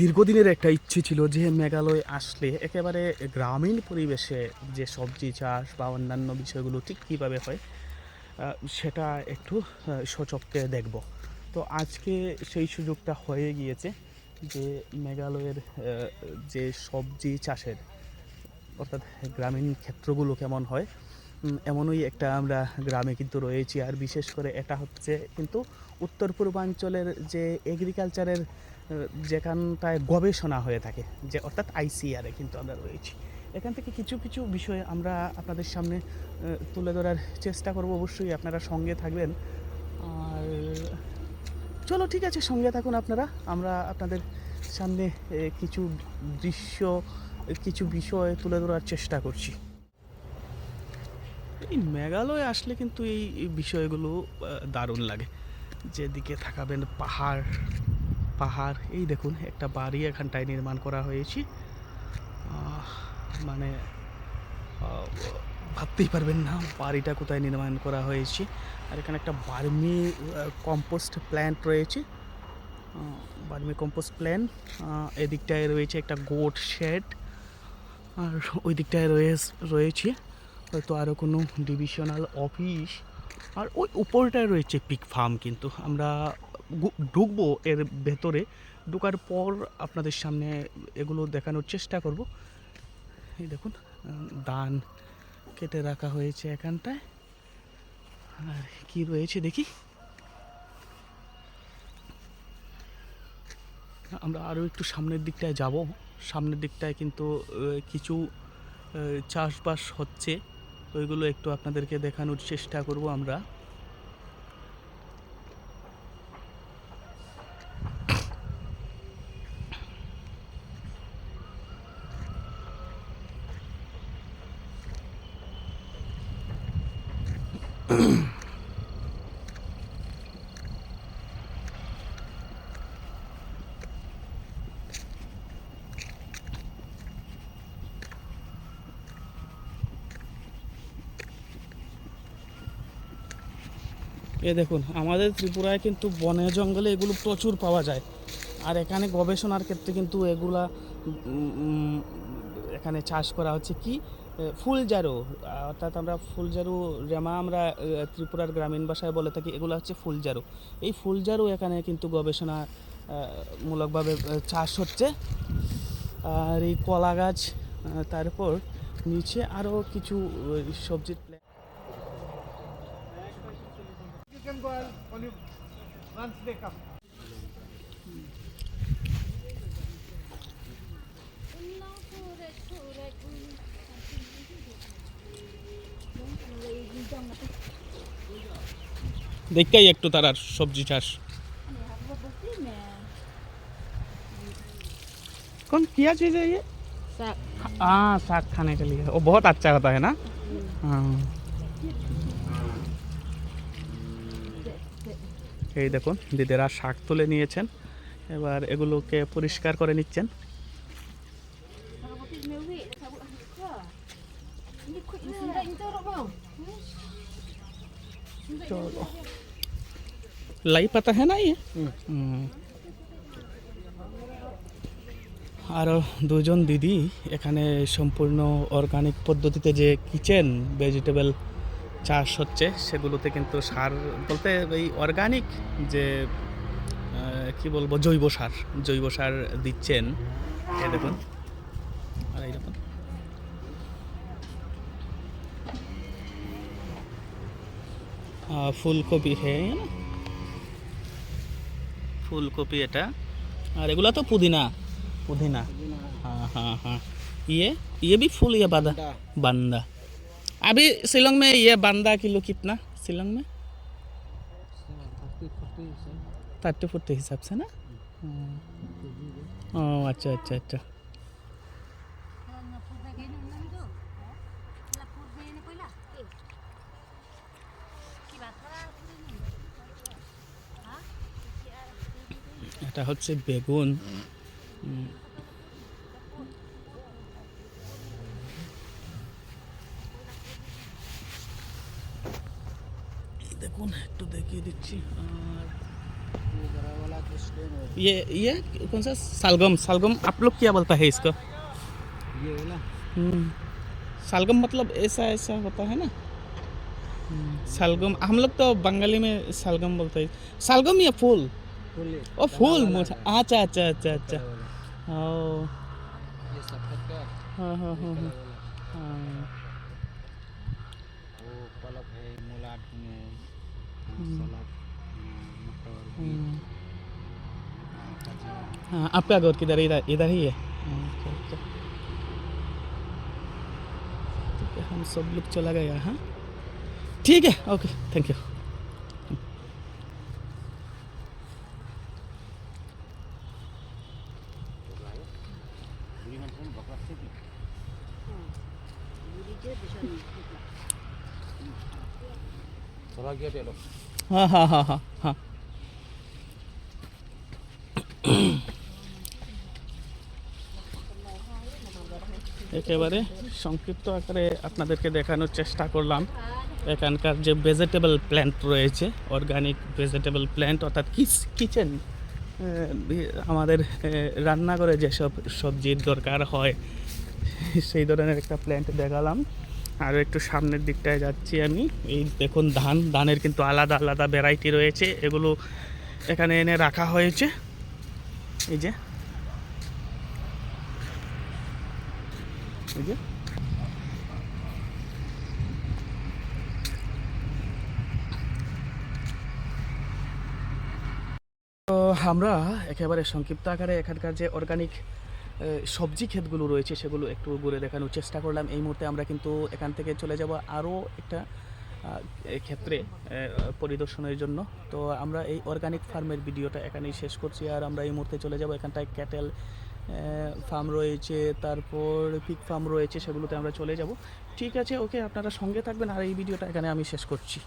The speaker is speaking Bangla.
দীর্ঘদিনের একটা ইচ্ছে ছিল যে মেঘালয় আসলে একেবারে গ্রামীণ পরিবেশে যে সবজি চাষ বা অন্যান্য বিষয়গুলো ঠিক কীভাবে হয় সেটা একটু সচক্ষে দেখব। তো আজকে সেই সুযোগটা হয়ে গিয়েছে যে মেঘালয়ের যে সবজি চাষের অর্থাৎ গ্রামীণ ক্ষেত্রগুলো কেমন হয় এমনই একটা আমরা গ্রামে কিন্তু রয়েছি। আর বিশেষ করে এটা হচ্ছে কিন্তু উত্তর পূর্বাঞ্চলের যে এগ্রিকালচারের যেখানটায় গবেষণা হয়ে থাকে, যে অর্থাৎ আইসিআরে কিন্তু আমরা রয়েছি। এখান থেকে কিছু কিছু বিষয় আমরা আপনাদের সামনে তুলে ধরার চেষ্টা করব। অবশ্যই আপনারা সঙ্গে থাকবেন। আর চলো ঠিক আছে, সঙ্গে থাকুন আপনারা। আমরা আপনাদের সামনে কিছু দৃশ্য, কিছু বিষয় তুলে ধরার চেষ্টা করছি। এই মেঘালয় আসলে কিন্তু এই বিষয়গুলো দারুণ লাগে। যেদিকে থাকাবেন পাহাড় পাহাড়, এই দেখুন একটা বাড়ি এখানটায় নির্মাণ করা হয়েছে। মানে ভাবতেই পারবেন না বাড়িটা কোথায় নির্মাণ করা হয়েছে। আর এখানে একটা বার্মি কম্পোস্ট প্ল্যান্ট রয়েছে, বার্মি কম্পোস্ট প্ল্যান্ট। এদিকটায় রয়েছে একটা গোট শেড, আর ওই দিকটায় রয়েছে হয়তো আরও কোনো ডিভিশনাল অফিস। আর ওই উপরটায় রয়েছে পিক ফার্ম। কিন্তু আমরা ঢুকবো এর ভেতরে, ঢোকার পর আপনাদের সামনে এগুলো দেখানোর চেষ্টা করব। এই দেখুন ধান কেটে রাখা হয়েছে এখানটায়। আর কি রয়েছে দেখি, আমরা আরও একটু সামনের দিকটায় যাব। সামনের দিকটায় কিন্তু কিছু চাষবাস হচ্ছে, ওইগুলো একটু আপনাদেরকে দেখানোর চেষ্টা করব আমরা। এ দেখুন, আমাদের ত্রিপুরায় কিন্তু বনে জঙ্গলে এগুলো প্রচুর পাওয়া যায়। আর এখানে গবেষণার ক্ষেত্রে কিন্তু এগুলা এখানে চাষ করা হচ্ছে কি ফুলজারু, অর্থাৎ আমরা ফুলজারু রেমা আমরা ত্রিপুরার গ্রামীণ ভাষায় বলে থাকি, এগুলো হচ্ছে ফুলজারু। এই ফুলজারু এখানে কিন্তু গবেষণা মূলকভাবে চাষ হচ্ছে। আর এই কলা গাছ, তারপর নিচে আরও কিছু সবজির देखिए एक तो तारा सब्जी चाष कौन क्या चीज़ है ये? साग। हाँ, साग खाने के लिए वो बहुत अच्छा होता है ना। हाँ, এই দেখুন দিদিরা শাক তুলে নিয়েছেন, এবার এগুলোকে পরিষ্কার করে নিচ্ছেন। চলো, লাই পাতা है ना ये। আরও দুজন দিদি এখানে সম্পূর্ণ অর্গানিক পদ্ধতিতে যে কিচেন ভেজিটেবল চাষ হচ্ছে সেগুলোতে কিন্তু সার বলতে এই অর্গানিক যে কি বলবো জৈব সার দিচ্ছেন। এই দেখুন, আর এই দেখুন ফুলকপি, হ্যাঁ ফুলকপি এটা। আর এগুলা তো पुदीना। हाँ हाँ हाँ, ये भी फूल, ये बंदा। अभी शिलोंग में ये बंदा किलो कितना शिलोंग में? 30-40 हिसाब से ना। ओह अच्छा अच्छा अच्छा। এটা হচ্ছে বেগুন। দেখুন একটু দেখিয়ে দিচ্ছি। আর ये बड़ा वाला तो स्टेन है। ये कौन सा सलगम? सलगम आप लोग क्या बोलता है इसको? ये वाला सलगम मतलब ऐसा ऐसा होता है ना। सलगम हम लोग तो बंगाली में सलगम बोलते हैं। सलगम या फूल? फूल है, ओ तना फूल वाला मुझे, है, अच्छा अच्छा अच्छा अच्छा। कलर वाला। ओ ये सफेद का, हाँ हाँ ये हाँ हाँ कलर वाला। हाँ। वो पालक है, मूला है, सलाद, मटर, बीट, गाजर। हाँ आपका घर किधर? इधर इधर ही है। अच्छा, अच्छा। ठीक है, हम सब लोग चला गया। हाँ ठीक है, ओके, थैंक यू। बुरी मानसिया बकवास से की। चला गया टेलो। हाँ हाँ हाँ हाँ हाँ। একেবারে সংক্ষিপ্ত আকারে আপনাদেরকে দেখানোর চেষ্টা করলাম এখানকার যে ভেজিটেবল প্ল্যান্ট রয়েছে, অর্গানিক ভেজিটেবল প্ল্যান্ট অর্থাৎ কিচেন, আমাদের রান্নাঘরে যেসব সবজির দরকার হয় সেই ধরনের একটা প্ল্যান্ট দেখালাম। আরও একটু সামনের দিকটায় যাচ্ছি আমি। এই দেখুন ধানের কিন্তু আলাদা আলাদা ভ্যারাইটি রয়েছে, এগুলো এখানে এনে রাখা হয়েছে। এই যে এই যে তো আমরা একেবারে সংক্ষিপ্ত আকারে এখানকার যে অর্গানিক সবজি ক্ষেতগুলো রয়েছে সেগুলো একটু ঘুরে দেখানোর চেষ্টা করলাম। এই মুহূর্তে আমরা কিন্তু এখান থেকে চলে যাব আরও একটা ক্ষেত্রে পরিদর্শনের জন্য। তো আমরা এই অর্গানিক ফার্মের ভিডিওটা এখানেই শেষ করছি, আর আমরা এই মুহূর্তে চলে যাব এখানটায় ক্যাটেল ফার্ম রয়েছে, তারপর পিগ ফার্ম রয়েছে, সেগুলোতে আমরা চলে যাব। ঠিক আছে, ওকে, আপনারা সঙ্গে থাকবেন, আর এই ভিডিওটা এখানে আমি শেষ করছি।